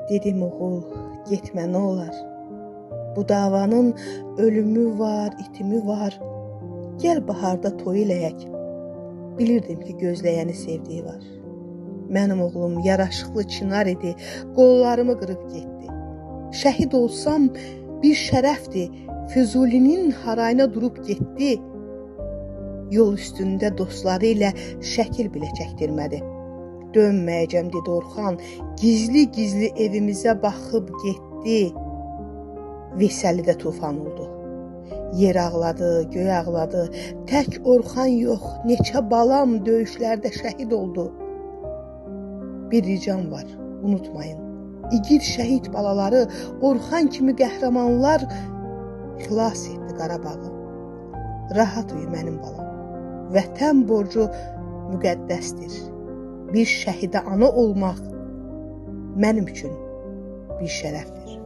Dedim oğul, getmə nə olar? Bu davanın ölümü var, itimi var. Gəl baharda toy eləyək. Bilirdim ki, gözləyəni sevdiyi var. Mənim oğlum yaraşıqlı çınar idi, qollarımı qırıb getdi. Şəhid olsam bir şərəfdir, Füzulinin harayına durub getdi. Yol üstündə dostları ilə şəkil belə çəkdirmədi. Dönməyəcəm dedi Orxan, gizli-gizli evimizə baxıb getdi. Veysəlidə tufan oldu. Yer ağladı, göy ağladı. Tək Orxan yox, neçə balam döyüşlərdə şəhid oldu. Bir ricam var, unutmayın. İgid şəhid balaları, Orxan kimi qəhrəmanlar xilas etdi Qarabağı. Rahat uyu mənim balam. Vətən borcu müqəddəsdir. Bir şəhidə ana olmaq mənim üçün bir şərəfdir.